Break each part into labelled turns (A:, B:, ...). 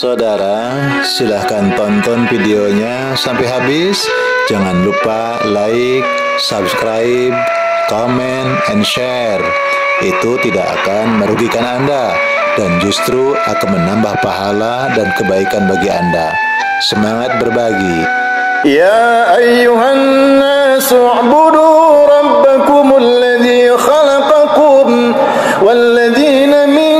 A: Saudara, silahkan tonton videonya sampai habis. Jangan lupa like, subscribe, comment, and share. Itu tidak akan merugikan Anda dan justru akan menambah pahala dan kebaikan bagi Anda. Semangat berbagi.
B: Ya ayyuhan nasu u'budu rabbakumul ladzi khalaqakum walladzina min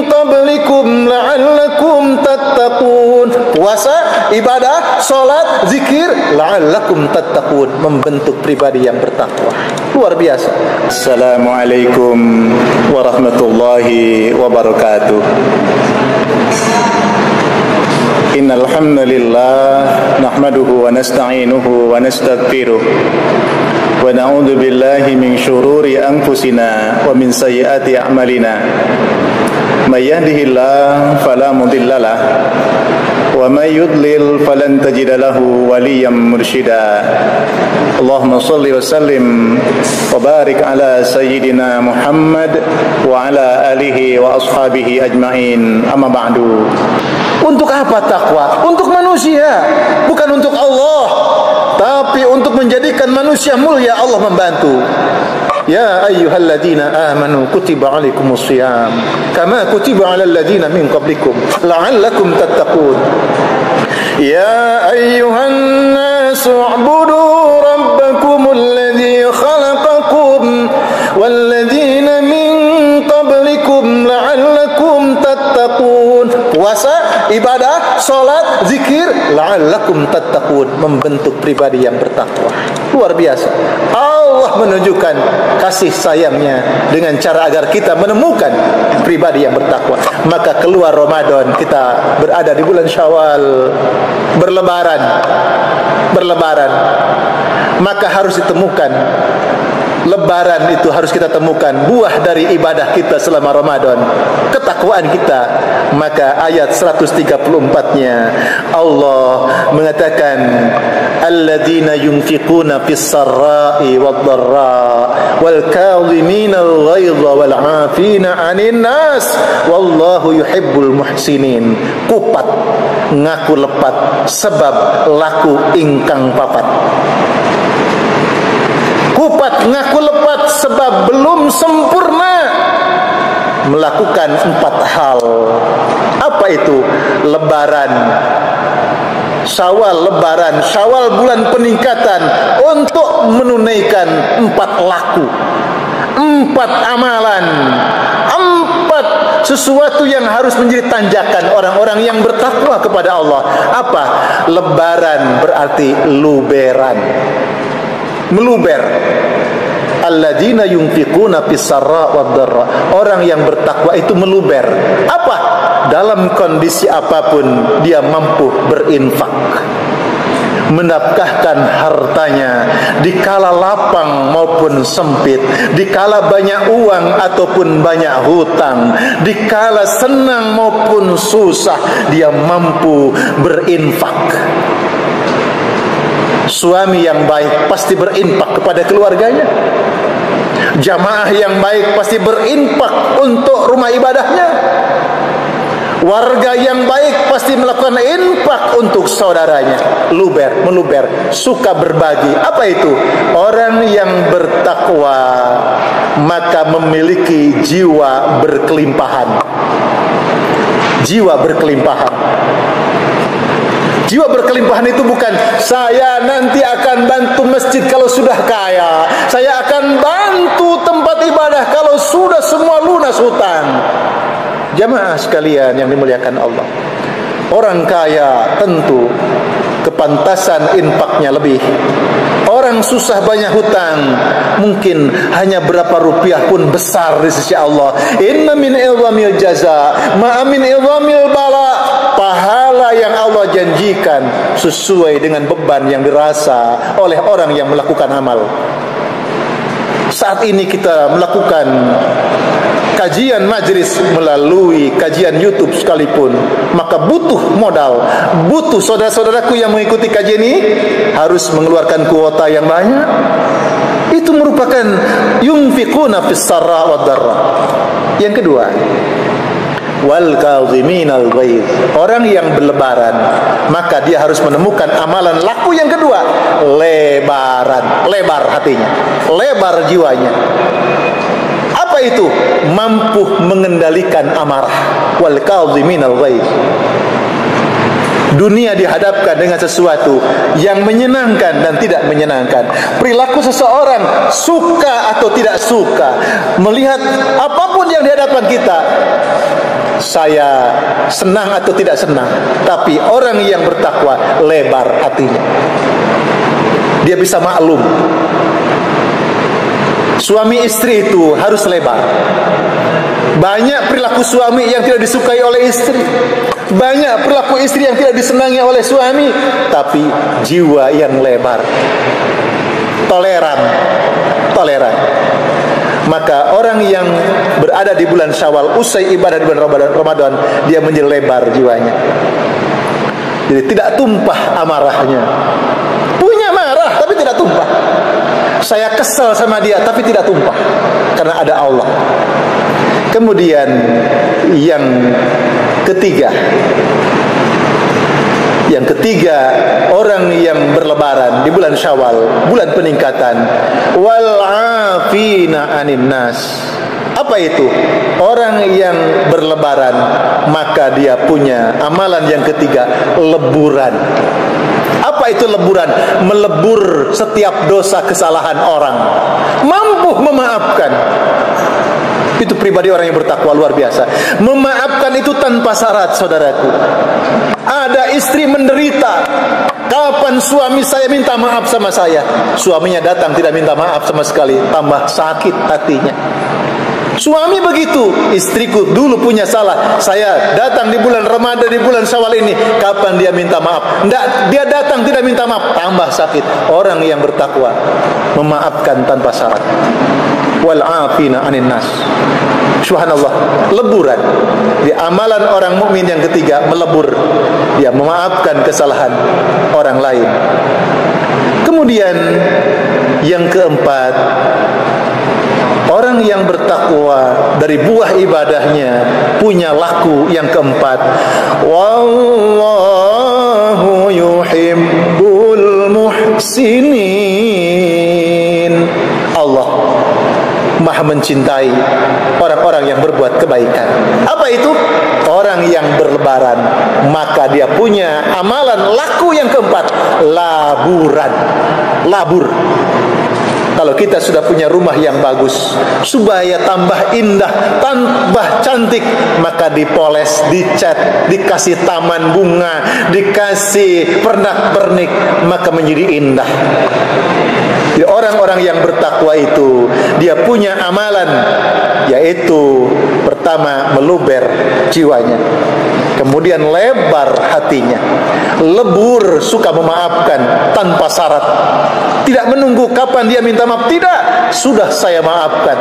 B: qablikum la'allakum tattaqun. Puasa, ibadah, salat, zikir, la'allakum tattaqun, membentuk pribadi yang bertakwa. Luar biasa. Assalamualaikum warahmatullahi wabarakatuh. Innal hamdalillah nahmaduhu wa nasta'inuhu wa nastaghfiruh wa na'udzu billahi min shururi anfusina wa min sayyiati a'malina. May yahdihillahu fala mudilla lahu wa may yudlil falan tajida lahu waliyyan mursyida. Allahumma shalli wa sallim wa barik ala sayyidina Muhammad wa ala alihi wa ashabihi ajmain. Amma ba'du. Untuk apa takwa? Untuk manusia, bukan untuk Allah, tapi untuk menjadikan manusia mulia. Allah membantu. Ya ayyuhalladzina amanu kutiba alaikumus shiyam kama kutiba alal ladzina min qablikum la'allakum tattaqun. Ya ayyuhan nasu u'budu rabbakumul ladzi khalaqakum wal ladzina min qablikum la'allakum tattaqun. Puasa, ibadah, salat, zikir, la'allakum tattaqun, membentuk pribadi yang bertakwa. Luar biasa. Allah menunjukkan kasih sayangnya dengan cara agar kita menemukan pribadi yang bertakwa. Maka keluar Ramadan, kita berada di bulan Syawal, berlebaran, maka harus ditemukan. Lebaran itu harus kita temukan buah dari ibadah kita selama Ramadan, ketakwaan kita. Maka ayat 134-nya Allah mengatakan alladzina yunfiquna fis sarra'i wad dharra wal kadhimina al ghaidha wal 'afina 'anil nas wallahu yuhibbul muhsinin. Kupat ngaku lepat sebab laku ingkang papat. Kupat ngaku lepat sebab belum sempurna melakukan 4 hal. Apa itu? Lebaran, Syawal, lebaran, Syawal bulan peningkatan untuk menunaikan 4 laku, 4 amalan, 4 sesuatu yang harus menjadi tanjakan orang-orang yang bertakwa kepada Allah. Apa? Lebaran berarti luberan, meluber. Alladzina yunfiquna fis sarra wad dharra. Orang yang bertakwa itu meluber. Apa? Dalam kondisi apapun dia mampu berinfak, menafkahkan hartanya dikala lapang maupun sempit, dikala banyak uang ataupun banyak hutang, dikala senang maupun susah, dia mampu berinfak. Suami yang baik pasti berinfak kepada keluarganya. Jamaah yang baik pasti berinfak untuk rumah ibadahnya. Warga yang baik pasti melakukan infak untuk saudaranya. Luber, meluber, suka berbagi. Apa itu? Orang yang bertakwa maka memiliki jiwa berkelimpahan. Jiwa berkelimpahan. Jiwa berkelimpahan itu bukan saya nanti akan bantu masjid kalau sudah kaya, saya akan bantu tempat ibadah kalau sudah semua lunas hutang. Jamaah sekalian yang dimuliakan Allah, orang kaya tentu kepantasan infaknya lebih. Orang susah banyak hutang, mungkin hanya berapa rupiah pun besar di sisi Allah. Inna min idhamil jaza ma min idhamil bala. Pahala yang Allah janjikan sesuai dengan beban yang dirasa oleh orang yang melakukan amal. Saat ini kita melakukan kajian majlis melalui kajian YouTube sekalipun, maka butuh modal, butuh saudara-saudaraku yang mengikuti kajian ini harus mengeluarkan kuota yang banyak. Itu merupakan yunfiquna fis sarra wad dharra. Yang kedua, wal kadhiminal ghaidh. Orang yang berlebaran, maka dia harus menemukan amalan laku yang kedua, lebaran, lebar hatinya, lebar jiwanya. Apa itu? Mampu mengendalikan amarah, wal kadhiminal ghaidh. Dunia dihadapkan dengan sesuatu yang menyenangkan dan tidak menyenangkan. Perilaku seseorang suka atau tidak suka, melihat apapun yang dihadapan kita, saya senang atau tidak senang. Tapi orang yang bertakwa lebar hatinya, dia bisa maklum. Suami istri itu harus lebar. Banyak perilaku suami yang tidak disukai oleh istri, banyak perilaku istri yang tidak disenangi oleh suami, tapi jiwa yang lebar, toleran. Maka orang yang berada di bulan Syawal, usai ibadah di bulan Ramadan, dia menjadi lebar jiwanya. Jadi tidak tumpah amarahnya. Punya marah tapi tidak tumpah. Saya kesel sama dia tapi tidak tumpah, karena ada Allah. Kemudian yang ketiga, orang yang berlebaran di bulan Syawal, bulan peningkatan, wal afina anin nas. Apa itu? Orang yang berlebaran, maka dia punya amalan yang ketiga, leburan. Apa itu leburan? Melebur setiap dosa kesalahan orang, mampu memaafkan. Itu pribadi orang yang bertakwa luar biasa. Memaafkan itu tanpa syarat, saudaraku. Ada istri menderita, kapan suami saya minta maaf sama saya? Suaminya datang tidak minta maaf sama sekali, tambah sakit hatinya. Suami begitu, istriku dulu punya salah, saya datang di bulan Ramadan, di bulan Syawal ini, kapan dia minta maaf? Tidak, dia datang tidak minta maaf, tambah sakit. Orang yang bertakwa memaafkan tanpa syarat. Wal afina anin nas. Subhanallah, leburan. Di amalan orang mukmin yang ketiga, melebur. Dia memaafkan kesalahan orang lain. Kemudian yang keempat, orang yang bertakwa dari buah ibadahnya punya laku yang keempat. Wallahu yuhibbul muhsinin. Allah Maha mencintai orang-orang yang berbuat kebaikan. Apa itu? Orang yang berlebaran, maka dia punya amalan laku yang keempat, laburan. Labur. Kalau kita sudah punya rumah yang bagus, supaya tambah indah, tambah cantik, maka dipoles, dicat, dikasih taman bunga, dikasih pernak-pernik, maka menjadi indah. Jadi orang-orang yang bertakwa itu, dia punya amalan, yaitu pertama meluber jiwanya, kemudian lebar hatinya, lebur, suka memaafkan tanpa syarat, tidak menunggu kapan dia minta maaf, tidak, sudah saya maafkan.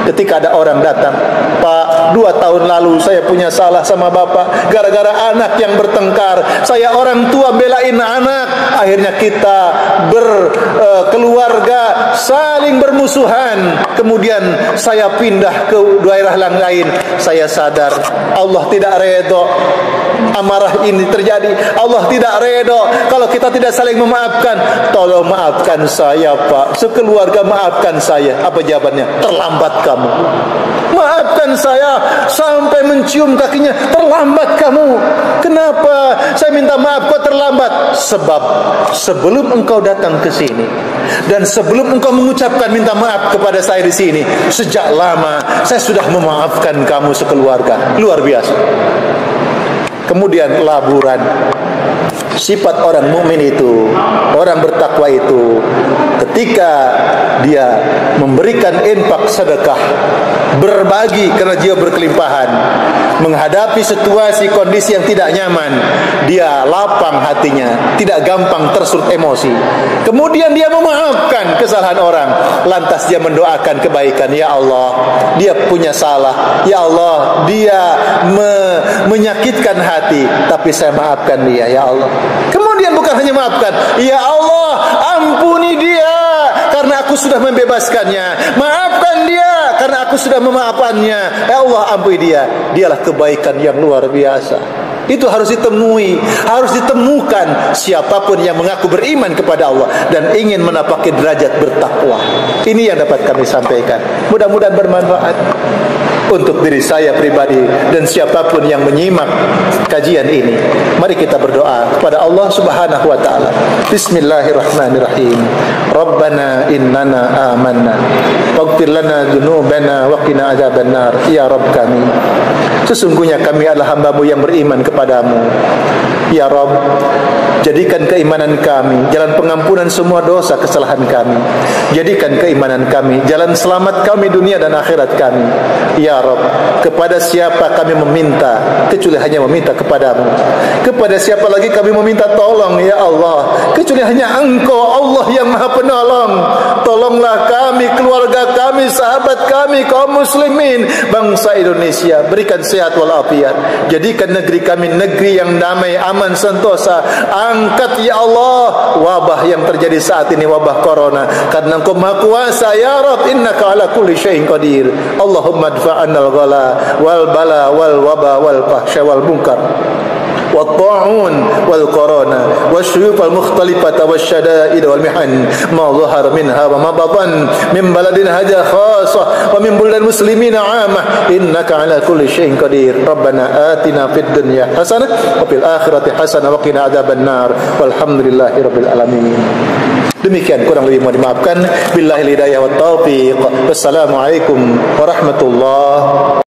B: Ketika ada orang datang, Pak, 2 tahun lalu saya punya salah sama Bapak, gara-gara anak yang bertengkar, saya orang tua belain anak, akhirnya kita berkeluarga saling bermusuhan, kemudian saya pindah ke daerah lain, saya sadar Allah tidak redho amarah ini terjadi, Allah tidak redho kalau kita tidak saling memaafkan. Tolong maafkan saya Pak, sekeluarga maafkan saya. Apa jawabannya? Terlambat kamu. Maafkan saya, sampai mencium kakinya, terlambat kamu. Kenapa saya minta maaf kok terlambat? Sebab sebelum engkau datang ke sini dan sebelum engkau mengucapkan minta maaf kepada saya di sini, sejak lama saya sudah memaafkan kamu sekeluarga. Luar biasa. Kemudian laburan. Sifat orang mukmin itu, orang bertakwa itu, ketika dia memberikan infak sedekah, berbagi karena jiwa berkelimpahan, menghadapi situasi kondisi yang tidak nyaman, dia lapang hatinya, tidak gampang tersulut emosi. Kemudian dia memaafkan kesalahan orang, lantas dia mendoakan kebaikan. Ya Allah, dia punya salah, ya Allah, dia menyakitkan hati, tapi saya maafkan dia, ya Allah. Kemudian bukan hanya maafkan, ya Allah, ampuni dia karena aku sudah membebaskannya, maafkan dia karena aku aku sudah memaafkannya. Ya Allah, ampuni dia. Dialah kebaikan yang luar biasa. Itu harus ditemui, harus ditemukan siapapun yang mengaku beriman kepada Allah dan ingin menapaki derajat bertakwa. Ini yang dapat kami sampaikan. Mudah-mudahan bermanfaat untuk diri saya pribadi dan siapapun yang menyimak kajian ini. Mari kita berdoa kepada Allah Subhanahu wa taala. Bismillahirrahmanirrahim. Rabbana innana amanna waghfir lana dzunubana wa qina adzabannar. Ya Rabb kami, sesungguhnya kami adalah hamba-Mu yang beriman kepadamu. Ya Rabb, jadikan keimanan kami jalan pengampunan semua dosa kesalahan kami. Jadikan keimanan kami jalan selamat kami dunia dan akhirat kami. Ya Rabb, kepada siapa kami meminta kecuali hanya meminta kepadamu? Kepada siapa lagi kami meminta tolong, ya Allah, kecuali hanya Engkau Allah yang Maha Penolong. Tolonglah kami, keluarga kami, sahabat kami, kaum muslimin, bangsa Indonesia. Berikan sehat walafiat. Jadikan negeri kami negeri yang damai, aman, sentosa. Angkat ya Allah wabah yang terjadi saat ini, wabah corona, karena Engkau Maha Kuasa. Ya Rabb, innaka ala kulli syai'in qadir. Allahumma adfa'anna al-ghala wal bala wal waba wal fahsya wal munkar والطاعون والكورونا والشيوخ المختلفة والشدائد والمحن ما ظهر منها وما بطن من بلد هذا خاصة ومن بلاد المسلمين عامة إنك على كل شيء قدير ربنا آتنا في الدنيا حسنة وفي الآخرة حسنة وقنا عذاب النار والحمد لله رب العالمين. Demikian, kurang lebih mohon dimaafkan. Billahil hidayah wat taufiq. Wassalamualaikum warahmatullahi